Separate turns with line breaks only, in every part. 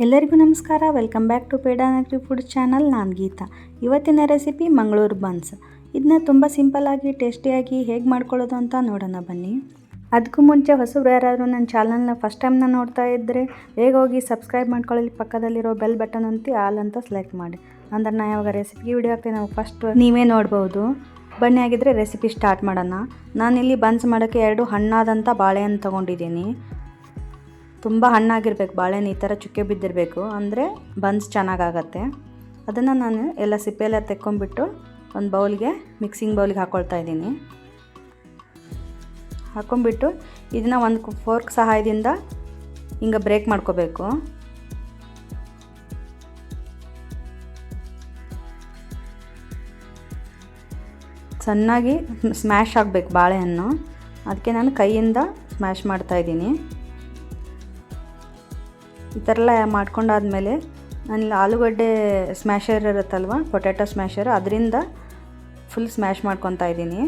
ಎಲ್ಲರಿಗೂ ನಮಸ್ಕಾರ. Welcome back to Pedanagari food channel. ನಾನು ಗೀತಾ. ಇವತ್ತಿನ ರೆಸಿಪಿ ಮಂಗಳೂರು ಬನ್ಸ್. ಇದನ್ನ ತುಂಬ ಸಿಂಪಲ್ಲಾಗಿ ಟೇಸ್ಟಿಯಾಗಿ ಹೇಗೆ ಮಾಡ್ಕೊಳ್ಳೋದು ಅಂತ ನೋಡೋಣ ಬನ್ನಿ. ಅದಕ್ಕೂ ಮುಂಚೆ ಹೊಸಬ್ರು ಯಾರಾದರೂ ನನ್ನ ಚಾನಲ್ನ ಫಸ್ಟ್ ಟೈಮ್ನ ನೋಡ್ತಾ ಇದ್ದರೆ ಬೇಗ ಹೋಗಿ ಸಬ್ಸ್ಕ್ರೈಬ್ ಮಾಡ್ಕೊಳ್ಳಿ. ಪಕ್ಕದಲ್ಲಿರೋ ಬೆಲ್ ಬಟನ್ ಅಂತಿ ಆಲ್ ಅಂತ ಸೆಲೆಕ್ಟ್ ಮಾಡಿ. ಅಂದ್ರೆ ನಾನು ಯಾವಾಗ ರೆಸಿಪಿ ವಿಡಿಯೋ ಹಾಕ್ತೀನಿ ನಾವು ಫಸ್ಟ್ ನೀವೇ ನೋಡ್ಬೋದು. ಬನ್ನಿ ಆಗಿದ್ದರೆ ರೆಸಿಪಿ ಸ್ಟಾರ್ಟ್ ಮಾಡೋಣ. ನಾನಿಲ್ಲಿ ಬನ್ಸ್ ಮಾಡೋಕ್ಕೆ 2 ಹಣ್ಣಾದಂಥ ಬಾಳೆಹಣ್ಣು ತೊಗೊಂಡಿದ್ದೀನಿ. ತುಂಬ ಹಣ್ಣಾಗಿರ್ಬೇಕು ಬಾಳೆಹಣ್ಣು, ಈ ಥರ ಚುಕ್ಕೆ ಬಿದ್ದಿರಬೇಕು, ಅಂದರೆ ಬನ್ಸ್ ಚೆನ್ನಾಗಾಗತ್ತೆ. ಅದನ್ನು ನಾನು ಎಲ್ಲ ಸಿಪ್ಪೆಲ್ಲ ತೆಕ್ಕೊಂಬಿಟ್ಟು ಒಂದು ಬೌಲ್ಗೆ ಮಿಕ್ಸಿಂಗ್ ಬೌಲ್ಗೆ ಹಾಕ್ಕೊಳ್ತಾ ಇದ್ದೀನಿ. ಹಾಕ್ಕೊಂಬಿಟ್ಟು ಇದನ್ನು ಒಂದು ಫೋರ್ಕ್ ಸಹಾಯದಿಂದ ಹಿಂಗೆ ಬ್ರೇಕ್ ಮಾಡ್ಕೋಬೇಕು. ಚೆನ್ನಾಗಿ ಸ್ಮ್ಯಾಶ್ ಆಗಬೇಕು ಬಾಳೆಹಣ್ಣು, ಅದಕ್ಕೆ ನಾನು ಕೈಯಿಂದ ಸ್ಮ್ಯಾಶ್ ಮಾಡ್ತಾಯಿದ್ದೀನಿ. ಈ ಥರ ಎಲ್ಲ ಮಾಡ್ಕೊಂಡಾದ್ಮೇಲೆ ನಾನಿಲ್ಲಿ ಆಲೂಗಡ್ಡೆ ಸ್ಮ್ಯಾಶರ್ ಇರುತ್ತಲ್ವ, ಪೊಟ್ಯಾಟೊ ಸ್ಮ್ಯಾಶರ್, ಅದರಿಂದ ಫುಲ್ ಸ್ಮ್ಯಾಶ್ ಮಾಡ್ಕೊತಾ ಇದ್ದೀನಿ.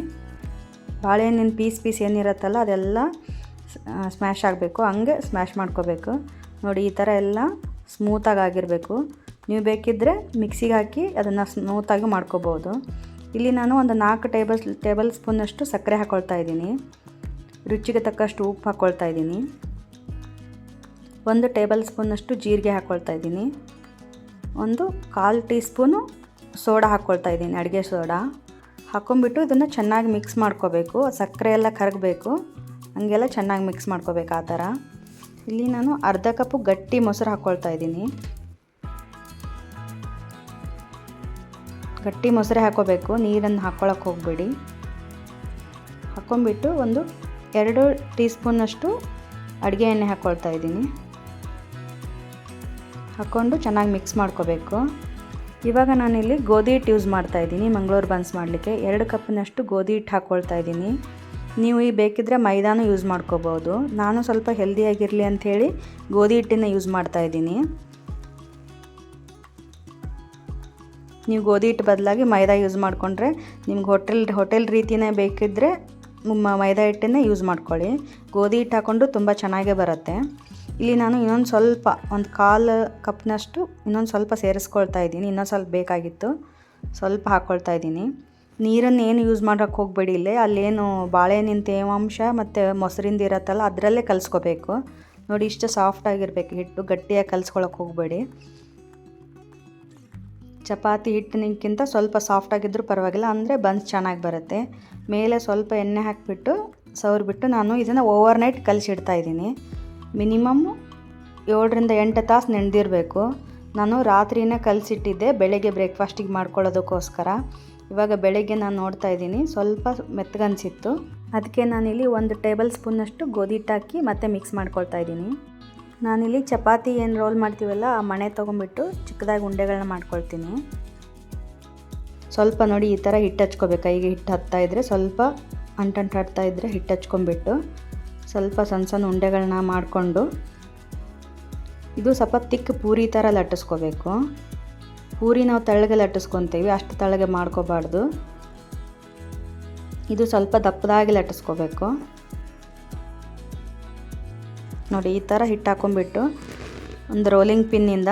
ಬಾಳೆಹಣ್ಣಿನ ಪೀಸ್ ಏನಿರುತ್ತಲ್ಲ ಅದೆಲ್ಲ ಸ್ಮ್ಯಾಶ್ ಆಗಬೇಕು, ಹಂಗೆ ಸ್ಮ್ಯಾಶ್ ಮಾಡ್ಕೋಬೇಕು. ನೋಡಿ ಈ ಥರ ಎಲ್ಲ ಸ್ಮೂತಾಗಿ ಆಗಿರಬೇಕು. ನೀವು ಬೇಕಿದ್ದರೆ ಮಿಕ್ಸಿಗೆ ಹಾಕಿ ಅದನ್ನು ಸ್ಮೂತಾಗಿ ಮಾಡ್ಕೋಬೋದು. ಇಲ್ಲಿ ನಾನು ಒಂದು 4 ಟೇಬಲ್ ಸ್ಪೂನಷ್ಟು ಸಕ್ಕರೆ ಹಾಕ್ಕೊಳ್ತಾ ಇದ್ದೀನಿ. ರುಚಿಗೆ ತಕ್ಕಷ್ಟು ಉಪ್ಪು ಹಾಕ್ಕೊಳ್ತಾ ಇದ್ದೀನಿ. 1 ಟೇಬಲ್ ಸ್ಪೂನಷ್ಟು ಜೀರಿಗೆ ಹಾಕ್ಕೊಳ್ತಾ ಇದ್ದೀನಿ. 1/4 ಟೀ ಸ್ಪೂನು ಸೋಡಾ ಹಾಕ್ಕೊಳ್ತಾ ಇದ್ದೀನಿ, ಅಡುಗೆ ಸೋಡಾ. ಹಾಕ್ಕೊಂಬಿಟ್ಟು ಇದನ್ನು ಚೆನ್ನಾಗಿ ಮಿಕ್ಸ್ ಮಾಡ್ಕೋಬೇಕು. ಸಕ್ಕರೆ ಎಲ್ಲ ಕರಗಬೇಕು, ಹಂಗೆಲ್ಲ ಚೆನ್ನಾಗಿ ಮಿಕ್ಸ್ ಮಾಡ್ಕೋಬೇಕು ಆ ಥರ. ಇಲ್ಲಿ ನಾನು ಅರ್ಧ ಕಪ್ಪು ಗಟ್ಟಿ ಮೊಸರು ಹಾಕ್ಕೊಳ್ತಾ ಇದ್ದೀನಿ. ಗಟ್ಟಿ ಮೊಸರೆ ಹಾಕ್ಕೋಬೇಕು, ನೀರನ್ನು ಹಾಕ್ಕೊಳಕ್ಕೆ ಹೋಗಬೇಡಿ. ಹಾಕ್ಕೊಂಬಿಟ್ಟು 2 ಟೀ ಸ್ಪೂನಷ್ಟು ಅಡುಗೆ ಎಣ್ಣೆ ಹಾಕ್ಕೊಳ್ತಾ ಇದ್ದೀನಿ. ಹಾಕ್ಕೊಂಡು ಚೆನ್ನಾಗಿ ಮಿಕ್ಸ್ ಮಾಡ್ಕೋಬೇಕು. ಇವಾಗ ನಾನಿಲ್ಲಿ ಗೋಧಿ ಹಿಟ್ಟು ಯೂಸ್ ಮಾಡ್ತಾಯಿದ್ದೀನಿ ಮಂಗಳೂರು ಬನ್ಸ್ ಮಾಡಲಿಕ್ಕೆ. 2 ಕಪ್ಪಿನಷ್ಟು ಗೋಧಿ ಹಿಟ್ಟು ಹಾಕ್ಕೊಳ್ತಾ ಇದ್ದೀನಿ. ನೀವು ಈ ಬೇಕಿದ್ದರೆ ಮೈದಾನೂ ಯೂಸ್ ಮಾಡ್ಕೋಬೋದು. ನಾನು ಸ್ವಲ್ಪ ಹೆಲ್ದಿಯಾಗಿರಲಿ ಅಂಥೇಳಿ ಗೋಧಿ ಹಿಟ್ಟನ್ನು ಯೂಸ್ ಮಾಡ್ತಾಯಿದ್ದೀನಿ. ನೀವು ಗೋಧಿ ಹಿಟ್ಟು ಬದಲಾಗಿ ಮೈದಾ ಯೂಸ್ ಮಾಡಿಕೊಂಡ್ರೆ, ನಿಮ್ಗೆ ಹೋಟೆಲ್ ರೀತಿಯೇ ಬೇಕಿದ್ದರೆ ಮೈದಾ ಹಿಟ್ಟನ್ನೇ ಯೂಸ್ ಮಾಡ್ಕೊಳ್ಳಿ. ಗೋಧಿ ಹಿಟ್ಟು ಹಾಕ್ಕೊಂಡು ತುಂಬ ಚೆನ್ನಾಗೇ ಬರುತ್ತೆ. ಇಲ್ಲಿ ನಾನು ಇನ್ನೊಂದು ಸ್ವಲ್ಪ 1/4 ಕಪ್ನಷ್ಟು ಇನ್ನೊಂದು ಸ್ವಲ್ಪ ಸೇರಿಸ್ಕೊಳ್ತಾ ಇದ್ದೀನಿ. ಇನ್ನೊಂದು ಸ್ವಲ್ಪ ಬೇಕಾಗಿತ್ತು, ಸ್ವಲ್ಪ ಹಾಕ್ಕೊಳ್ತಾ ಇದ್ದೀನಿ. ನೀರನ್ನು ಏನು ಯೂಸ್ ಮಾಡೋಕ್ಕೆ ಹೋಗಬೇಡಿ. ಇಲ್ಲೇ ಅಲ್ಲೇನು ಬಾಳೆಹಣ್ಣಿನ ತೇವಾಂಶ ಮತ್ತು ಮೊಸರಿಂದ ಇರತ್ತಲ್ಲ ಅದರಲ್ಲೇ ಕಲಿಸ್ಕೋಬೇಕು. ನೋಡಿ ಇಷ್ಟು ಸಾಫ್ಟಾಗಿರ್ಬೇಕು ಹಿಟ್ಟು, ಗಟ್ಟಿಯಾಗಿ ಕಲಿಸ್ಕೊಳಕ್ಕೆ ಹೋಗಬೇಡಿ. ಚಪಾತಿ ಹಿಟ್ಟಿನಕ್ಕಿಂತ ಸ್ವಲ್ಪ ಸಾಫ್ಟಾಗಿದ್ದರೂ ಪರವಾಗಿಲ್ಲ, ಅಂದರೆ ಬನ್ಸ್ ಚೆನ್ನಾಗಿ ಬರುತ್ತೆ. ಮೇಲೆ ಸ್ವಲ್ಪ ಎಣ್ಣೆ ಹಾಕಿಬಿಟ್ಟು ಸವರ್ಬಿಟ್ಟು ನಾನು ಇದನ್ನು ಓವರ್ನೈಟ್ ಕಲಿಸಿಡ್ತಾ ಇದ್ದೀನಿ. ಮಿನಿಮಮ್ 7ರಿಂದ 8 ತಾಸು ನೆನೆದಿರಬೇಕು. ನಾನು ರಾತ್ರಿನೇ ಕಲಸಿಟ್ಟಿದ್ದೆ ಬೆಳಗ್ಗೆ ಬ್ರೇಕ್ಫಾಸ್ಟಿಗೆ ಮಾಡ್ಕೊಳ್ಳೋದಕ್ಕೋಸ್ಕರ. ಇವಾಗ ಬೆಳಗ್ಗೆ ನಾನು ನೋಡ್ತಾ ಇದ್ದೀನಿ ಸ್ವಲ್ಪ ಮೆತ್ತಗನ್ಸಿತ್ತು, ಅದಕ್ಕೆ ನಾನಿಲ್ಲಿ 1 ಟೇಬಲ್ ಸ್ಪೂನಷ್ಟು ಗೋಧಿ ಹಿಟ್ಟು ಹಾಕಿ ಮತ್ತೆ ಮಿಕ್ಸ್ ಮಾಡ್ಕೊಳ್ತಾ ಇದ್ದೀನಿ. ನಾನಿಲ್ಲಿ ಚಪಾತಿ ಏನು ರೋಲ್ ಮಾಡ್ತೀವಲ್ಲ ಆ ಮಣೆ ತೊಗೊಂಬಿಟ್ಟು ಚಿಕ್ಕದಾಗಿ ಉಂಡೆಗಳನ್ನ ಮಾಡ್ಕೊಳ್ತೀನಿ. ಸ್ವಲ್ಪ ನೋಡಿ ಈ ಥರ ಹಿಟ್ಟು ಹಚ್ಕೋಬೇಕು. ಕೈಗೆ ಹಿಟ್ಟು ಹತ್ತಾ ಇದ್ದರೆ, ಸ್ವಲ್ಪ ಅಂಟಂಟು ಹತ್ತಾ ಇದ್ದರೆ ಹಿಟ್ಟು ಹಚ್ಕೊಂಬಿಟ್ಟು ಸ್ವಲ್ಪ ಸಣ್ಣ ಉಂಡೆಗಳನ್ನ ಮಾಡಿಕೊಂಡು ಇದು ಸ್ವಲ್ಪ ತಿಕ್ಕ ಪೂರಿ ಥರ ಲಟ್ಟಿಸ್ಕೋಬೇಕು. ಪೂರಿ ನಾವು ತೆಳ್ಳಗೆ ಲಟ್ಟಿಸ್ಕೊತೀವಿ, ಅಷ್ಟು ತೆಳ್ಳಗೆ ಮಾಡ್ಕೋಬಾರ್ದು. ಇದು ಸ್ವಲ್ಪ ದಪ್ಪದಾಗಿ ಲಟ್ಟಿಸ್ಕೋಬೇಕು. ನೋಡಿ ಈ ಥರ ಹಿಟ್ಟು ಹಾಕ್ಕೊಂಬಿಟ್ಟು ಒಂದು ರೋಲಿಂಗ್ ಪಿನ್ನಿಂದ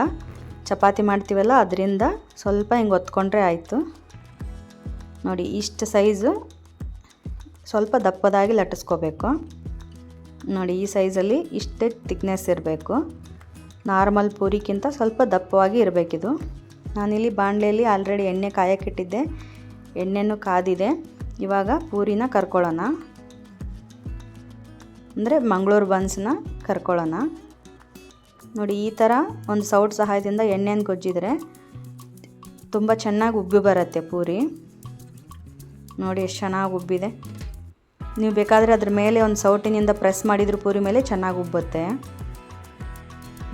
ಚಪಾತಿ ಮಾಡ್ತೀವಲ್ಲ ಅದರಿಂದ ಸ್ವಲ್ಪ ಹಿಂಗೆ ಒತ್ಕೊಂಡ್ರೆ ಆಯಿತು. ನೋಡಿ ಇಷ್ಟು ಸೈಜು ಸ್ವಲ್ಪ ದಪ್ಪದಾಗಿ ಲಟ್ಟಿಸ್ಕೋಬೇಕು. ನೋಡಿ ಈ ಸೈಜಲ್ಲಿ ಇಷ್ಟೇ ತಿಕ್ನೆಸ್ ಇರಬೇಕು. ನಾರ್ಮಲ್ ಪೂರಿಗಿಂತ ಸ್ವಲ್ಪ ದಪ್ಪವಾಗಿ ಇರಬೇಕಿದು. ನಾನಿಲ್ಲಿ ಬಾಣಲೆಯಲ್ಲಿ ಆಲ್ರೆಡಿ ಎಣ್ಣೆ ಕಾಯಕ್ಕಿಟ್ಟಿದ್ದೆ, ಎಣ್ಣೆನೂ ಕಾದಿದೆ. ಇವಾಗ ಪೂರಿನ ಕರ್ಕೊಳ್ಳೋಣ, ಅಂದರೆ ಮಂಗಳೂರು ಬನ್ಸ್ನ ಕರ್ಕೊಳ್ಳೋಣ. ನೋಡಿ ಈ ಥರ ಒಂದು ಸೌಟ್ ಸಹಾಯದಿಂದ ಎಣ್ಣೆನ ಗೊಜ್ಜಿದ್ರೆ ತುಂಬ ಚೆನ್ನಾಗಿ ಉಬ್ಬಿ ಬರುತ್ತೆ ಪೂರಿ. ನೋಡಿ ಎಷ್ಟು ಚೆನ್ನಾಗಿ ಉಬ್ಬಿದೆ. ನೀವು ಬೇಕಾದರೆ ಅದ್ರ ಮೇಲೆ ಒಂದು ಸೌಟಿನಿಂದ ಪ್ರೆಸ್ ಮಾಡಿದ್ರು ಪೂರಿ ಮೇಲೆ ಚೆನ್ನಾಗಿ ಉಬ್ಬುತ್ತೆ.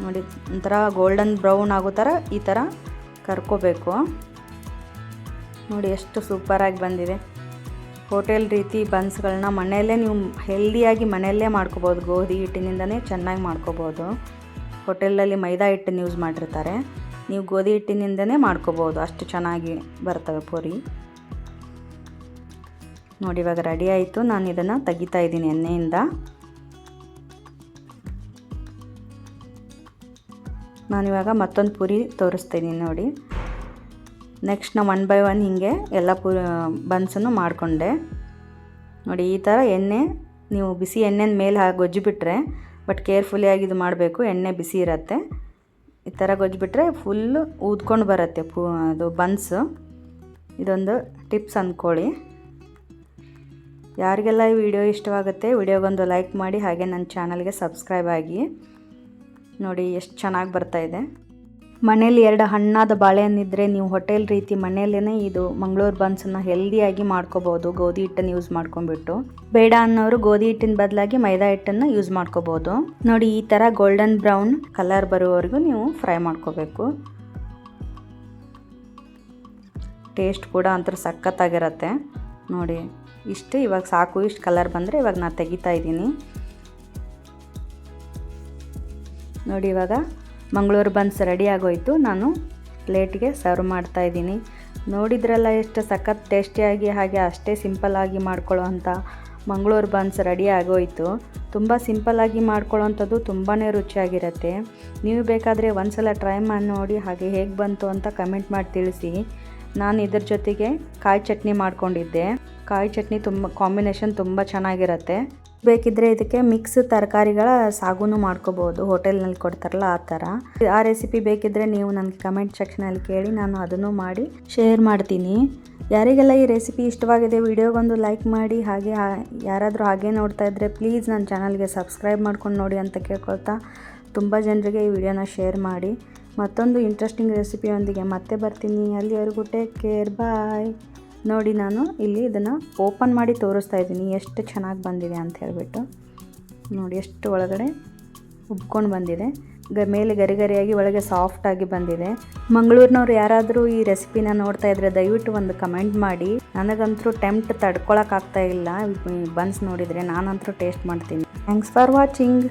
ನೋಡಿ ಒಂಥರ ಗೋಲ್ಡನ್ ಬ್ರೌನ್ ಆಗೋ ಥರ ಈ ಥರ ಕರ್ಕೋಬೇಕು. ನೋಡಿ ಎಷ್ಟು ಸೂಪರಾಗಿ ಬಂದಿದೆ. ಹೋಟೆಲ್ ರೀತಿ ಬನ್ಸ್ಗಳನ್ನ ಮನೆಯಲ್ಲೇ ನೀವು ಹೆಲ್ದಿಯಾಗಿ ಮನೆಯಲ್ಲೇ ಮಾಡ್ಕೋಬೋದು. ಗೋಧಿ ಹಿಟ್ಟಿನಿಂದನೇ ಚೆನ್ನಾಗಿ ಮಾಡ್ಕೋಬೋದು. ಹೋಟೆಲಲ್ಲಿ ಮೈದಾ ಹಿಟ್ಟನ್ನು ಯೂಸ್ ಮಾಡಿರ್ತಾರೆ, ನೀವು ಗೋಧಿ ಹಿಟ್ಟಿನಿಂದನೇ ಮಾಡ್ಕೋಬೋದು. ಅಷ್ಟು ಚೆನ್ನಾಗಿ ಬರ್ತವೆ ಪೂರಿ. ನೋಡಿ ಇವಾಗ ರೆಡಿ ಆಯಿತು. ನಾನು ಇದನ್ನು ತೆಗಿತಾ ಇದ್ದೀನಿ ಎಣ್ಣೆಯಿಂದ. ನಾನಿವಾಗ ಮತ್ತೊಂದು ಪೂರಿ ತೋರಿಸ್ತಿದ್ದೀನಿ ನೋಡಿ. ನೆಕ್ಸ್ಟ್ ನಾನು 1 by 1 ಹೀಗೆ ಎಲ್ಲ ಬನ್ಸನ್ನು ಮಾಡಿಕೊಂಡೆ ನೋಡಿ. ಈ ಥರ ಎಣ್ಣೆ ನೀವು ಬಿಸಿ ಎಣ್ಣೆನ ಮೇಲೆ ಗೊಜ್ಜಿಬಿಟ್ರೆ, ಬಟ್ ಕೇರ್ಫುಲಿಯಾಗಿ ಇದು ಮಾಡಬೇಕು, ಎಣ್ಣೆ ಬಿಸಿ ಇರುತ್ತೆ. ಈ ಥರ ಗೊಜ್ಜಿಬಿಟ್ರೆ ಫುಲ್ಲು ಊದ್ಕೊಂಡು ಬರುತ್ತೆ ಅದು ಬನ್ಸು. ಇದೊಂದು ಟಿಪ್ಸ್ ಅಂದ್ಕೊಳ್ಳಿ. ಯಾರಿಗೆಲ್ಲ ಈ ವಿಡಿಯೋ ಇಷ್ಟವಾಗುತ್ತೆ ವಿಡಿಯೋಗೊಂದು ಲೈಕ್ ಮಾಡಿ, ಹಾಗೆ ನನ್ನ ಚಾನಲ್ಗೆ ಸಬ್ಸ್ಕ್ರೈಬ್ ಆಗಿ. ನೋಡಿ ಎಷ್ಟು ಚೆನ್ನಾಗಿ ಬರ್ತಾಯಿದೆ. ಮನೇಲಿ 2 ಹಣ್ಣಾದ ಬಾಳೆಹಣ್ಣಿದ್ದರೆ ನೀವು ಹೋಟೆಲ್ ರೀತಿ ಮನೆಯಲ್ಲೇ ಇದು ಮಂಗಳೂರು ಬನ್ಸನ್ನು ಹೆಲ್ದಿಯಾಗಿ ಮಾಡ್ಕೋಬೋದು, ಗೋಧಿ ಹಿಟ್ಟನ್ನು ಯೂಸ್ ಮಾಡ್ಕೊಂಡ್ಬಿಟ್ಟು. ಬೇಡ ಅನ್ನೋರು ಗೋಧಿ ಹಿಟ್ಟಿನ ಬದಲಾಗಿ ಮೈದಾ ಹಿಟ್ಟನ್ನು ಯೂಸ್ ಮಾಡ್ಕೋಬೋದು. ನೋಡಿ ಈ ಥರ ಗೋಲ್ಡನ್ ಬ್ರೌನ್ ಕಲರ್ ಬರುವವರೆಗೂ ನೀವು ಫ್ರೈ ಮಾಡ್ಕೋಬೇಕು. ಟೇಸ್ಟ್ ಕೂಡ ಅಂತೂ ಸಖತ್ತಾಗಿರುತ್ತೆ ನೋಡಿ. ಇಷ್ಟು ಇವಾಗ ಸಾಕು, ಇಷ್ಟು ಕಲರ್ ಬಂದರೆ ಇವಾಗ ನಾನು ತೆಗಿತಾ ಇದ್ದೀನಿ ನೋಡಿ. ಇವಾಗ ಮಂಗಳೂರು ಬನ್ಸ್ ರೆಡಿ ಆಗೋಯ್ತು. ನಾನು ಪ್ಲೇಟ್ಗೆ ಸರ್ವ್ ಮಾಡ್ತಾಯಿದ್ದೀನಿ. ನೋಡಿದ್ರಲ್ಲ ಎಷ್ಟು ಸಖತ್ ಟೇಸ್ಟಿಯಾಗಿ, ಹಾಗೆ ಅಷ್ಟೇ ಸಿಂಪಲ್ಲಾಗಿ ಮಾಡ್ಕೊಳ್ಳೋವಂಥ ಮಂಗಳೂರು ಬನ್ಸ್ ರೆಡಿ ಆಗೋಯಿತು. ತುಂಬ ಸಿಂಪಲ್ಲಾಗಿ ಮಾಡ್ಕೊಳ್ಳೋವಂಥದ್ದು ತುಂಬಾ ರುಚಿಯಾಗಿರುತ್ತೆ. ನೀವು ಬೇಕಾದರೆ ಒಂದ್ಸಲ ಟ್ರೈ ಮಾಡಿ ನೋಡಿ, ಹಾಗೆ ಹೇಗೆ ಬಂತು ಅಂತ ಕಮೆಂಟ್ ಮಾಡಿ ತಿಳಿಸಿ. ನಾನು ಇದ್ರ ಜೊತೆಗೆ ಕಾಯಿ ಚಟ್ನಿ ಮಾಡ್ಕೊಂಡಿದ್ದೆ. ಕಾಯಿ ಚಟ್ನಿ ಕಾಂಬಿನೇಷನ್ ತುಂಬ ಚೆನ್ನಾಗಿರುತ್ತೆ. ಬೇಕಿದ್ದರೆ ಇದಕ್ಕೆ ಮಿಕ್ಸ್ ತರಕಾರಿಗಳ ಸಾಗುನು ಮಾಡ್ಕೋಬೋದು, ಹೋಟೆಲ್ನಲ್ಲಿ ಕೊಡ್ತಾರಲ್ಲ ಆ ಥರ. ಆ ರೆಸಿಪಿ ಬೇಕಿದ್ದರೆ ನೀವು ನನಗೆ ಕಮೆಂಟ್ ಸೆಕ್ಷನಲ್ಲಿ ಕೇಳಿ, ನಾನು ಅದನ್ನು ಮಾಡಿ ಶೇರ್ ಮಾಡ್ತೀನಿ. ಯಾರಿಗೆಲ್ಲ ಈ ರೆಸಿಪಿ ಇಷ್ಟವಾಗಿದೆ ವಿಡಿಯೋಗೊಂದು ಲೈಕ್ ಮಾಡಿ, ಹಾಗೆ ಯಾರಾದರೂ ಹಾಗೆ ನೋಡ್ತಾ ಇದ್ದರೆ ಪ್ಲೀಸ್ ನನ್ನ ಚಾನಲ್ಗೆ ಸಬ್ಸ್ಕ್ರೈಬ್ ಮಾಡ್ಕೊಂಡು ನೋಡಿ ಅಂತ ಕೇಳ್ಕೊಳ್ತಾ, ತುಂಬ ಜನರಿಗೆ ಈ ವಿಡಿಯೋನ ಶೇರ್ ಮಾಡಿ. ಮತ್ತೊಂದು ಇಂಟ್ರೆಸ್ಟಿಂಗ್ ರೆಸಿಪಿಯೊಂದಿಗೆ ಮತ್ತೆ ಬರ್ತೀನಿ. ಅಲ್ಲಿವರೆಗೂ ಟೇಕ್ ಕೇರ್, ಬಾಯ್. ನೋಡಿ ನಾನು ಇಲ್ಲಿ ಇದನ್ನು ಓಪನ್ ಮಾಡಿ ತೋರಿಸ್ತಾ ಇದ್ದೀನಿ ಎಷ್ಟು ಚೆನ್ನಾಗಿ ಬಂದಿದೆ ಅಂತ ಹೇಳಿಬಿಟ್ಟು. ನೋಡಿ ಎಷ್ಟು ಒಳಗಡೆ ಉಬ್ಕೊಂಡು ಬಂದಿದೆ, ಮೇಲೆ ಗರಿಗರಿಯಾಗಿ ಒಳಗೆ ಸಾಫ್ಟಾಗಿ ಬಂದಿದೆ. ಮಂಗಳೂರಿನವ್ರು ಯಾರಾದರೂ ಈ ರೆಸಿಪಿನ ನೋಡ್ತಾ ಇದ್ದರೆ ದಯವಿಟ್ಟು ಒಂದು ಕಮೆಂಟ್ ಮಾಡಿ. ನನಗಂತೂ ಟೆಂಪ್ಟ್ ತಡ್ಕೊಳಕ್ಕಾಗ್ತಾ ಇಲ್ಲ ಬನ್ಸ್ ನೋಡಿದರೆ. ನಾನಂತರೂ ಟೇಸ್ಟ್ ಮಾಡ್ತೀನಿ. Thanks for watching.